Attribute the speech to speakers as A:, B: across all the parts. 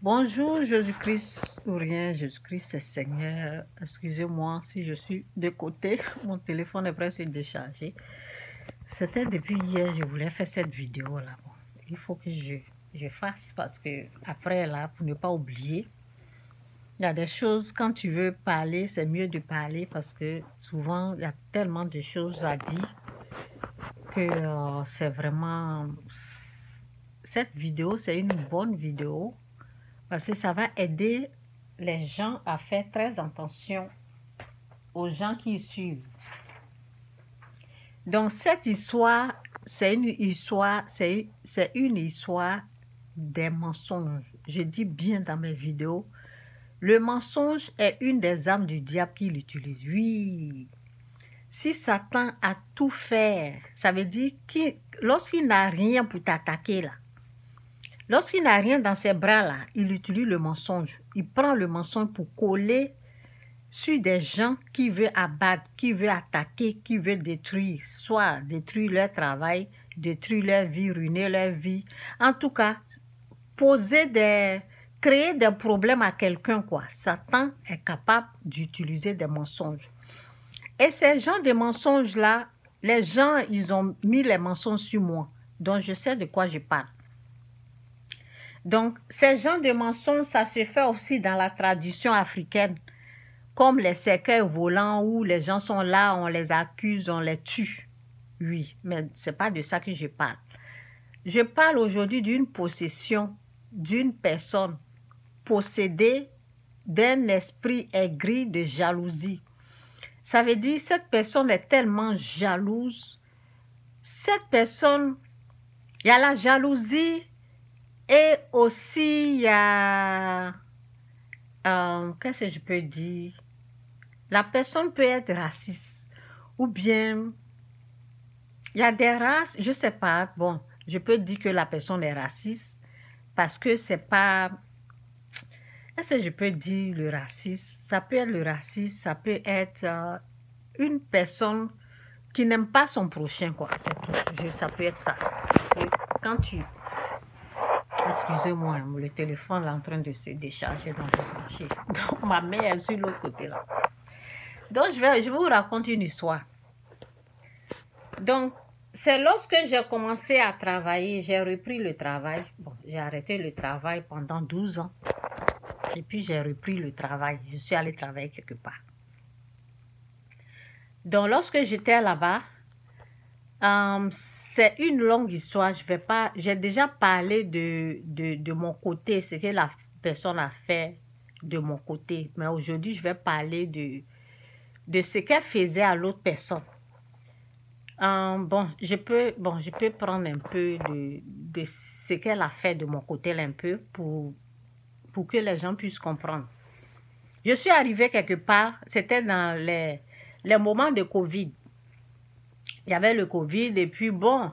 A: Bonjour Jésus-Christ, ou rien, Jésus-Christ c'est Seigneur. Excusez-moi si je suis de côté, mon téléphone est presque déchargé. C'était depuis hier, je voulais faire cette vidéo là. Bon, il faut que je fasse parce que après là, pour ne pas oublier, il y a des choses, quand tu veux parler, c'est mieux de parler parce que souvent, il y a tellement de choses à dire que c'est vraiment... Cette vidéo, c'est une bonne vidéo parce que ça va aider les gens à faire très attention aux gens qui suivent. Donc, cette histoire, c'est une histoire des mensonges. Je dis bien dans mes vidéos, le mensonge est une des armes du diable qu'il utilise. Oui, si Satan a tout fait, ça veut dire que lorsqu'il n'a rien pour t'attaquer là, lorsqu'il n'a rien dans ses bras là, il utilise le mensonge. Il prend le mensonge pour coller sur des gens qui veulent abattre, qui veulent attaquer, qui veulent détruire, soit détruire leur travail, détruire leur vie, ruiner leur vie. En tout cas, créer des problèmes à quelqu'un, quoi. Satan est capable d'utiliser des mensonges. Et ces gens de mensonges-là, les gens, ils ont mis les mensonges sur moi. Donc, je sais de quoi je parle. Donc, ces gens de mensonges, ça se fait aussi dans la tradition africaine. Comme les cercueils volants où les gens sont là, on les accuse, on les tue. Oui, mais ce n'est pas de ça que je parle. Je parle aujourd'hui d'une possession d'une personne possédée d'un esprit aigri de jalousie. Ça veut dire que cette personne est tellement jalouse. Cette personne, il y a la jalousie et aussi il y a... qu'est-ce que je peux dire? La personne peut être raciste ou bien il y a des races, je ne sais pas, bon, je peux dire que la personne est raciste parce que c'est pas... Est-ce que je peux dire le racisme? Ça peut être le racisme, ça peut être une personne qui n'aime pas son prochain, quoi. C'est tout. Ça peut être ça. Parce que quand tu... Excusez-moi, le téléphone est en train de se décharger dans le plancher. Donc, ma mère est sur l'autre côté là. Donc, je vais vous raconter une histoire. Donc, c'est lorsque j'ai commencé à travailler, j'ai repris le travail. Bon, j'ai arrêté le travail pendant 12 ans. Et puis, j'ai repris le travail. Je suis allée travailler quelque part. Donc, lorsque j'étais là-bas, c'est une longue histoire. J'ai déjà parlé de mon côté, ce que la personne a fait de mon côté. Mais aujourd'hui, je vais parler de ce qu'elle faisait à l'autre personne. Je peux prendre un peu de ce qu'elle a fait de mon côté, un peu, pour que les gens puissent comprendre. Je suis arrivée quelque part, c'était dans les moments de Covid. Il y avait le Covid et puis bon,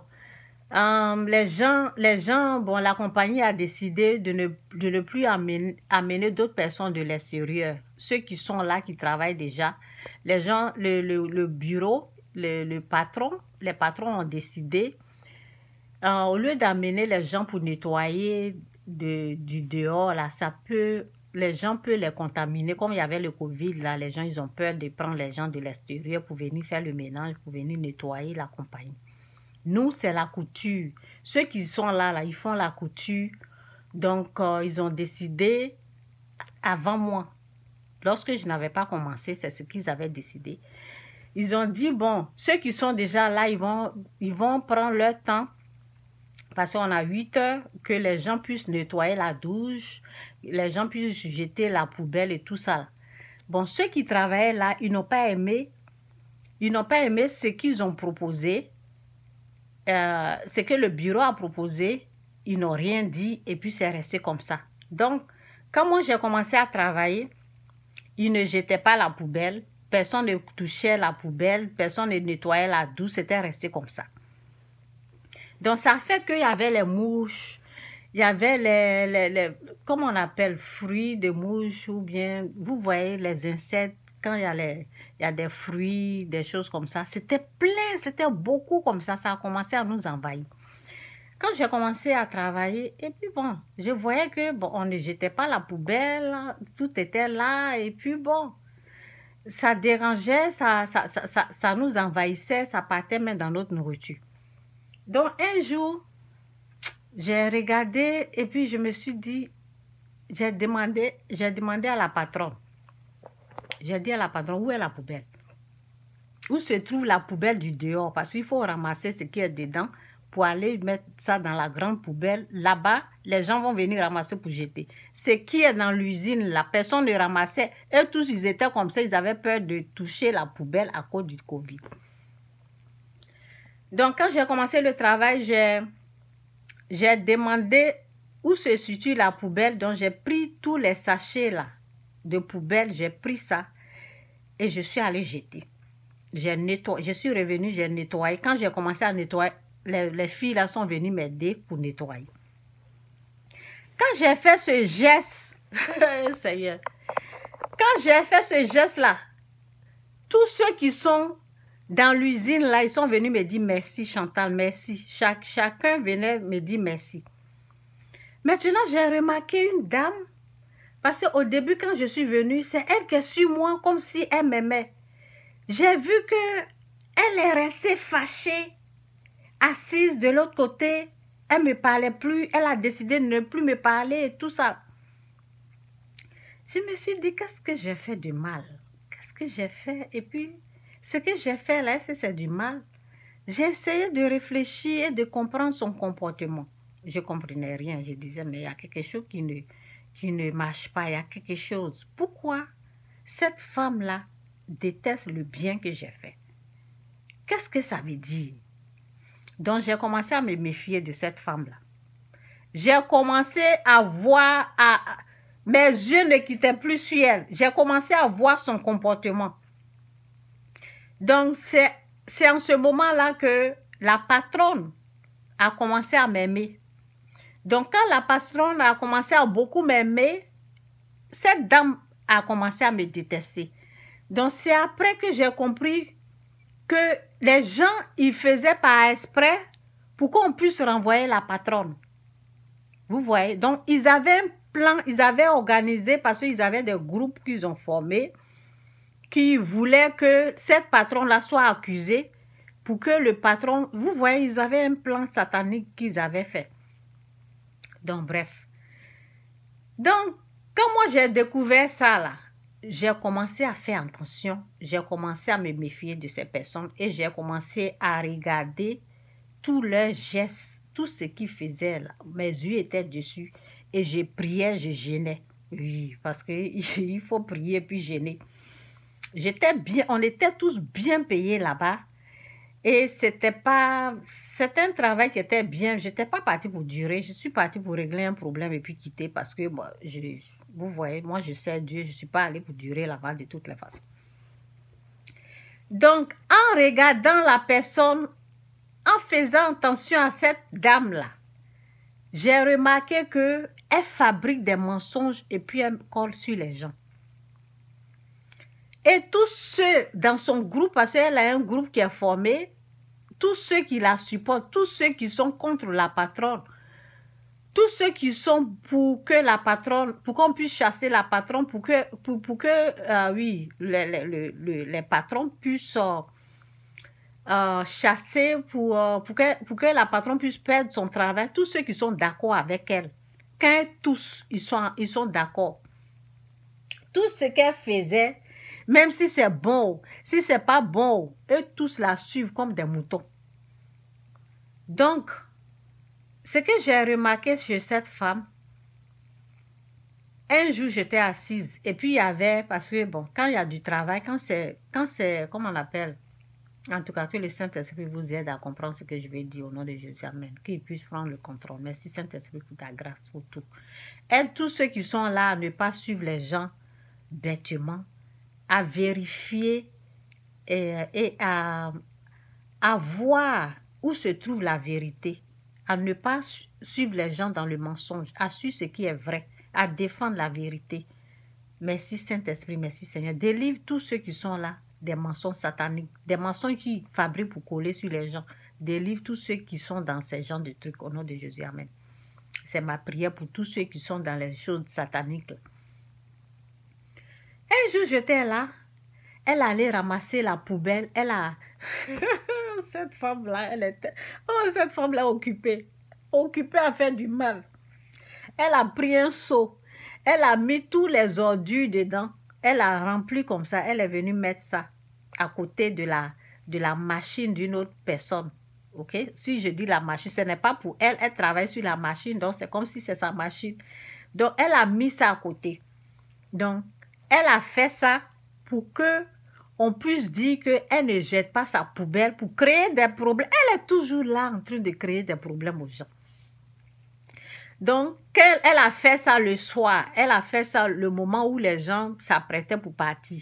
A: les gens, bon, la compagnie a décidé de ne plus amener d'autres personnes de l'extérieur. Ceux qui sont là, qui travaillent déjà, les gens, le bureau, les patrons ont décidé, au lieu d'amener les gens pour nettoyer du dehors, là, les gens peuvent les contaminer. Comme il y avait le Covid, là, les gens, ils ont peur de prendre les gens de l'extérieur pour venir faire le ménage, pour venir nettoyer la compagnie. Nous, c'est la couture. Ceux qui sont là, ils font la couture. Donc, ils ont décidé avant moi. Lorsque je n'avais pas commencé, c'est ce qu'ils avaient décidé. Ils ont dit, bon, ceux qui sont déjà là, ils vont prendre leur temps parce qu'on a 8 heures que les gens puissent nettoyer la douche, les gens puissent jeter la poubelle et tout ça. Bon, ceux qui travaillaient là, ils n'ont pas aimé ce qu'ils ont proposé. Ce que le bureau a proposé, ils n'ont rien dit et puis c'est resté comme ça. Donc, quand moi j'ai commencé à travailler, ils ne jetaient pas la poubelle, personne ne touchait la poubelle, personne ne nettoyait la douche, c'était resté comme ça. Donc, ça fait qu'il y avait les mouches, il y avait comment on appelle, fruits de mouches ou bien, vous voyez les insectes, quand il y a des fruits, des choses comme ça, c'était plein, c'était beaucoup comme ça a commencé à nous envahir. quand j'ai commencé à travailler, et puis bon, je voyais que bon, on ne jetait pas la poubelle, tout était là, et puis bon, ça dérangeait, ça nous envahissait, ça partait même dans notre nourriture. Donc un jour, j'ai regardé et puis je me suis dit, j'ai demandé à la patronne, j'ai dit à la patronne, où est la poubelle? Où se trouve la poubelle du dehors? Parce qu'il faut ramasser ce qui est dedans pour aller mettre ça dans la grande poubelle. Là-bas, les gens vont venir ramasser pour jeter. Ce qui est dans l'usine, la personne ne ramassait. Eux tous, ils étaient comme ça, ils avaient peur de toucher la poubelle à cause du Covid. Donc, quand j'ai commencé le travail, j'ai demandé où se situe la poubelle. Donc, j'ai pris tous les sachets là de poubelle, j'ai pris ça et je suis allée jeter. J'ai nettoyé, je suis revenue, j'ai nettoyé. Quand j'ai commencé à nettoyer, les filles là sont venues m'aider pour nettoyer. Quand j'ai fait ce geste, Seigneur, quand j'ai fait ce geste là, tous ceux qui sont dans l'usine là, ils sont venus me dire merci Chantal, merci. Chacun venait me dire merci. Maintenant, j'ai remarqué une dame, parce qu'au début, quand je suis venue, c'est elle qui est sur moi comme si elle m'aimait. J'ai vu qu'elle est restée fâchée, assise de l'autre côté. Elle ne me parlait plus. Elle a décidé de ne plus me parler et tout ça. Je me suis dit, qu'est-ce que j'ai fait de mal? Qu'est-ce que j'ai fait? Et puis, ce que j'ai fait là, c'est du mal. J'ai essayé de réfléchir et de comprendre son comportement. Je ne comprenais rien. Je disais, mais il y a quelque chose qui ne marche pas. Il y a quelque chose. Pourquoi cette femme-là déteste le bien que j'ai fait? Qu'est-ce que ça veut dire? Donc, j'ai commencé à me méfier de cette femme-là. J'ai commencé à voir, mes yeux ne quittaient plus sur elle. J'ai commencé à voir son comportement. Donc, c'est en ce moment-là que la patronne a commencé à m'aimer. Donc, quand la patronne a commencé à beaucoup m'aimer, cette dame a commencé à me détester. Donc, c'est après que j'ai compris que les gens, ils faisaient par exprès pour qu'on puisse renvoyer la patronne. Vous voyez? Donc, ils avaient un plan, ils avaient organisé parce qu'ils avaient des groupes qu'ils ont formés qui voulaient que cette patronne-là soit accusée pour que le patron... Vous voyez, ils avaient un plan satanique qu'ils avaient fait. Donc, bref. Donc, quand moi j'ai découvert ça, là, j'ai commencé à faire attention. J'ai commencé à me méfier de ces personnes et j'ai commencé à regarder tous leurs gestes, tout ce qu'ils faisaient là. Mes yeux étaient dessus et je priais, je gênais. Oui, parce qu'il faut prier puis gêner. J'étais bien, on était tous bien payés là-bas. Et c'était un travail qui était bien. Je n'étais pas partie pour durer. Je suis partie pour régler un problème et puis quitter parce que, bon, vous voyez, moi je sais Dieu, je ne suis pas allée pour durer là-bas de toutes les façons. Donc, en regardant la personne, en faisant attention à cette dame-là, j'ai remarqué qu'elle fabrique des mensonges et puis elle colle sur les gens. Et tous ceux dans son groupe, parce qu'elle a un groupe qui est formé, tous ceux qui la supportent, tous ceux qui sont contre la patronne, tous ceux qui sont pour que la patronne, pour qu'on puisse chasser la patronne, pour que oui, les patrons puissent chasser, pour que la patronne puisse perdre son travail, tous ceux qui sont d'accord avec elle, quand tous, ils sont d'accord. Tout ce qu'elle faisait, même si c'est bon, si c'est pas bon, eux tous la suivent comme des moutons. Donc, ce que j'ai remarqué chez cette femme, un jour j'étais assise et puis il y avait, parce que bon, quand il y a du travail, quand c'est, comment on appelle, en tout cas que le Saint-Esprit vous aide à comprendre ce que je vais dire au nom de Jésus, amen, qu'il puisse prendre le contrôle. Merci Saint-Esprit pour ta grâce, pour tout. Aide tous ceux qui sont là à ne pas suivre les gens bêtement, à vérifier et à voir où se trouve la vérité, à ne pas suivre les gens dans le mensonge, à suivre ce qui est vrai, à défendre la vérité. Merci Saint-Esprit, merci Seigneur. Délivre tous ceux qui sont là des mensonges sataniques, des mensonges qui fabriquent pour coller sur les gens, Délivre tous ceux qui sont dans ces genres de trucs au nom de Jésus. Amen. C'est ma prière pour tous ceux qui sont dans les choses sataniques. Un jour, j'étais là. Elle allait ramasser la poubelle. Elle a... cette femme-là, elle était... Oh, cette femme-là occupée. Occupée à faire du mal. Elle a pris un seau. Elle a mis tous les ordures dedans. Elle a rempli comme ça. Elle est venue mettre ça à côté de la machine d'une autre personne. Ok? Si je dis la machine, ce n'est pas pour elle. Elle travaille sur la machine. Donc, c'est comme si c'est sa machine. Donc, elle a mis ça à côté. Donc, elle a fait ça pour que on puisse dire qu'elle ne jette pas sa poubelle pour créer des problèmes. Elle est toujours là en train de créer des problèmes aux gens. Donc, elle a fait ça le soir. Elle a fait ça le moment où les gens s'apprêtaient pour partir.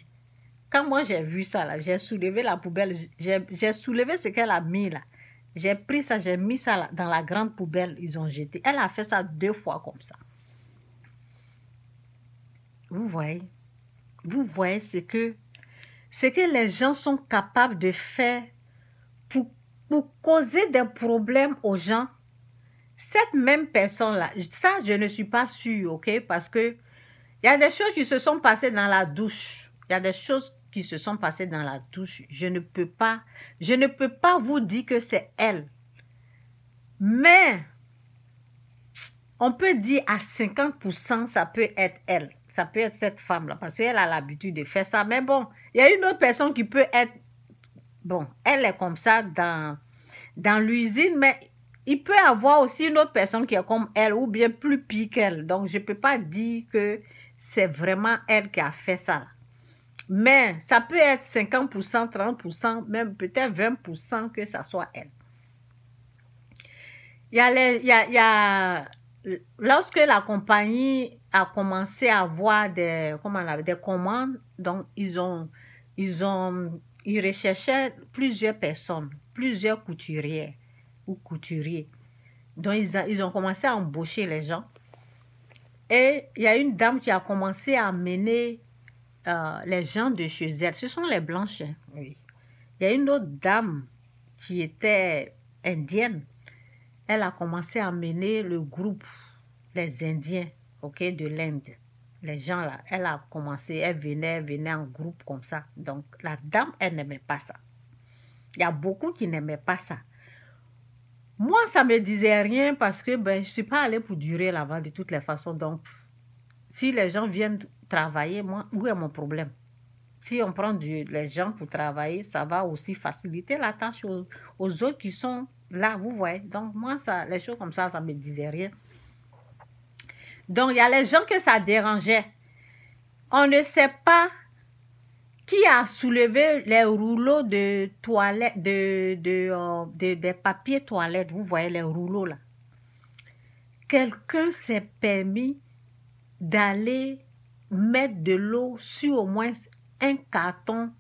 A: Quand moi j'ai vu ça, là, j'ai soulevé la poubelle. J'ai soulevé ce qu'elle a mis là. J'ai pris ça, j'ai mis ça là, dans la grande poubelle. Ils ont jeté. Elle a fait ça 2 fois comme ça. Vous voyez? Vous voyez ce que les gens sont capables de faire pour causer des problèmes aux gens. Cette même personne-là, ça, je ne suis pas sûre, ok? Parce que il y a des choses qui se sont passées dans la douche. Il y a des choses qui se sont passées dans la douche. Je ne peux pas vous dire que c'est elle. Mais, on peut dire à 50%, ça peut être elle. Ça peut être cette femme-là, parce qu'elle a l'habitude de faire ça. Mais bon, il y a une autre personne qui peut être... Bon, elle est comme ça dans l'usine, mais il peut y avoir aussi une autre personne qui est comme elle, ou bien plus pire qu'elle. Donc, je ne peux pas dire que c'est vraiment elle qui a fait ça. Mais ça peut être 50%, 30%, même peut-être 20% que ça soit elle. Lorsque la compagnie a commencé à avoir des commandes, donc ils recherchaient plusieurs personnes, plusieurs couturières ou couturiers. Donc ils ont commencé à embaucher les gens. Et il y a une dame qui a commencé à amener les gens de chez elle. Ce sont les blanches. Hein? Oui. Il y a une autre dame qui était indienne. Elle a commencé à mener le groupe, les Indiens, ok, de l'Inde. Les gens là, elle a commencé, elle venait en groupe comme ça. Donc, la dame, elle n'aimait pas ça. Il y a beaucoup qui n'aimaient pas ça. Moi, ça ne me disait rien parce que je ne suis pas allée pour durer là-bas de toutes les façons. Donc, si les gens viennent travailler, moi, où est mon problème? Si on prend les gens pour travailler, ça va aussi faciliter la tâche aux autres qui sont là, vous voyez. Donc, moi, les choses comme ça ne me disait rien. Donc, il y a les gens que ça dérangeait. On ne sait pas qui a soulevé les rouleaux de toilette, des papiers toilettes. Vous voyez les rouleaux là. Quelqu'un s'est permis d'aller mettre de l'eau sur au moins un carton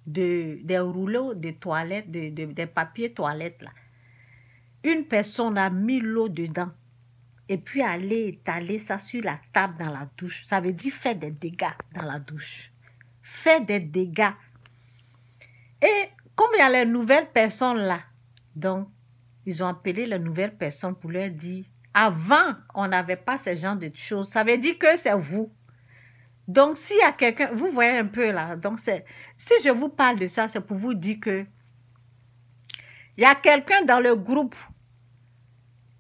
A: des rouleaux de toilettes, des papiers toilettes là. Une personne a mis l'eau dedans et puis aller étaler ça sur la table dans la douche. Ça veut dire faire des dégâts dans la douche. Faire des dégâts. Et comme il y a les nouvelles personnes là, donc ils ont appelé les nouvelles personnes pour leur dire, avant on n'avait pas ce genre de choses. Ça veut dire que c'est vous. Donc s'il y a quelqu'un, vous voyez un peu là, donc si je vous parle de ça, c'est pour vous dire que il y a quelqu'un dans le groupe,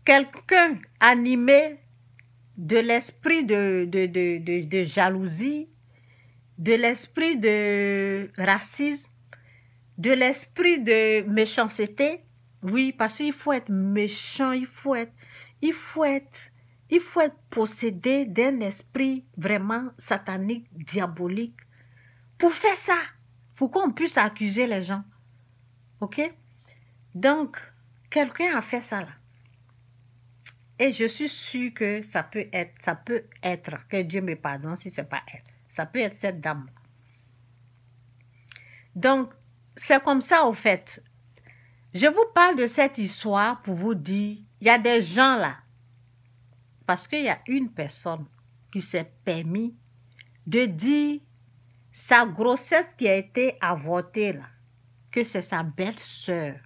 A: quelqu'un animé de l'esprit de jalousie, de l'esprit de racisme, de l'esprit de méchanceté. Oui, parce qu'il faut être méchant, il faut être possédé d'un esprit vraiment satanique, diabolique, pour faire ça, pour qu'on puisse accuser les gens. Ok? Donc, quelqu'un a fait ça là. Et je suis sûre que ça peut être, que Dieu me pardonne si ce n'est pas elle. Ça peut être cette dame. Donc, c'est comme ça au fait. Je vous parle de cette histoire pour vous dire, il y a des gens là, parce qu'il y a une personne qui s'est permis de dire sa grossesse qui a été avortée là, que c'est sa belle-sœur.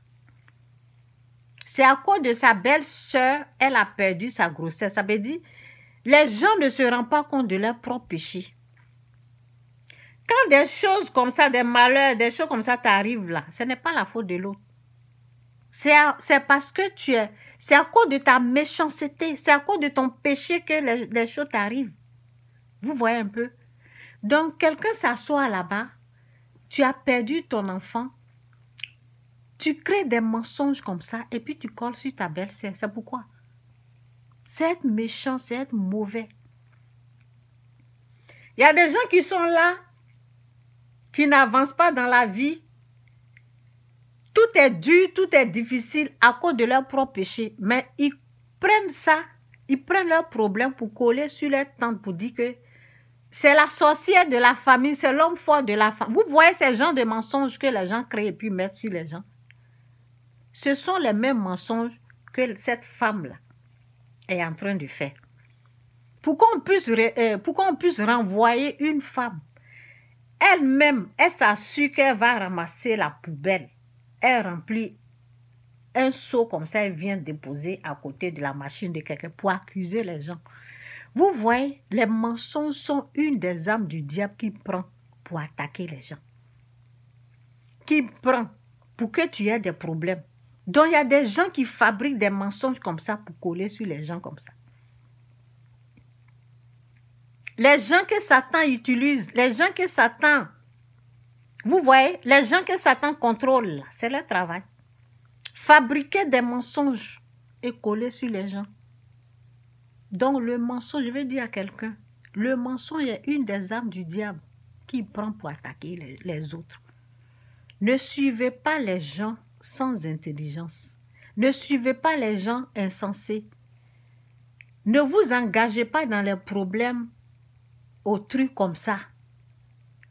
A: C'est à cause de sa belle-sœur, elle a perdu sa grossesse. Ça veut dire, les gens ne se rendent pas compte de leur propre péché. Quand des choses comme ça, des malheurs, des choses comme ça t'arrivent là, ce n'est pas la faute de l'autre. C'est parce que c'est à cause de ta méchanceté, c'est à cause de ton péché que les choses t'arrivent. Vous voyez un peu? Donc, quelqu'un s'assoit là-bas, tu as perdu ton enfant, tu crées des mensonges comme ça et puis tu colles sur ta belle-sœur. C'est pourquoi? C'est être méchant, c'est être mauvais. Il y a des gens qui sont là, qui n'avancent pas dans la vie. Tout est dur, tout est difficile à cause de leur propre péché. Mais ils prennent ça, ils prennent leurs problèmes pour coller sur leur tente pour dire que c'est la sorcière de la famille, c'est l'homme fort de la famille. Vous voyez ces genres de mensonges que les gens créent et puis mettent sur les gens. Ce sont les mêmes mensonges que cette femme-là est en train de faire. Pour qu'on puisse renvoyer une femme, elle-même, elle s'assure qu'elle va ramasser la poubelle. Elle remplit un seau comme ça, elle vient déposer à côté de la machine de quelqu'un pour accuser les gens. Vous voyez, les mensonges sont une des armes du diable qui prend pour attaquer les gens. Qui prend pour que tu aies des problèmes. Donc, il y a des gens qui fabriquent des mensonges comme ça pour coller sur les gens comme ça. Les gens que Satan utilise, les gens que Satan, vous voyez, les gens que Satan contrôle, c'est leur travail. Fabriquer des mensonges et coller sur les gens. Donc le mensonge, je vais dire à quelqu'un, le mensonge est une des armes du diable qui prend pour attaquer les autres. Ne suivez pas les gens sans intelligence. Ne suivez pas les gens insensés. Ne vous engagez pas dans les problèmes au truc comme ça.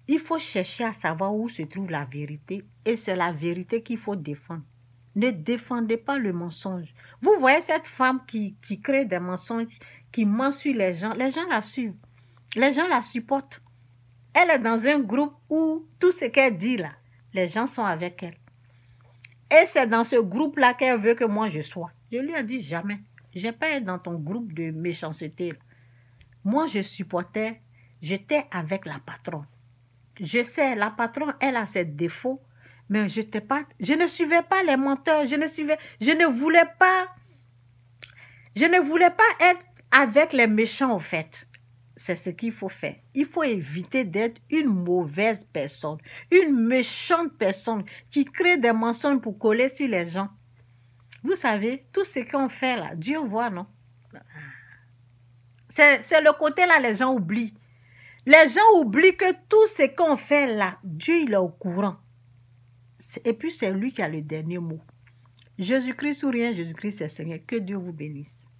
A: Il faut chercher à savoir où se trouve la vérité et c'est la vérité qu'il faut défendre. Ne défendez pas le mensonge. Vous voyez cette femme qui crée des mensonges, qui ment sur les gens la suivent. Les gens la supportent. Elle est dans un groupe où tout ce qu'elle dit là, les gens sont avec elle. Et c'est dans ce groupe-là qu'elle veut que moi je sois. Je lui ai dit jamais. Je n'ai pas été dans ton groupe de méchanceté. Moi, je supportais, j'étais avec la patronne. Je sais, la patronne, elle a ses défauts, mais je ne suivais pas les menteurs, je ne voulais pas être avec les méchants au fait. C'est ce qu'il faut faire. Il faut éviter d'être une mauvaise personne, une méchante personne qui crée des mensonges pour coller sur les gens. Vous savez, tout ce qu'on fait là, Dieu voit, non? C'est le côté là, les gens oublient. Les gens oublient que tout ce qu'on fait là, Dieu il est au courant. Et puis c'est lui qui a le dernier mot. Jésus-Christ ou rien, Jésus-Christ c'est Seigneur. Que Dieu vous bénisse.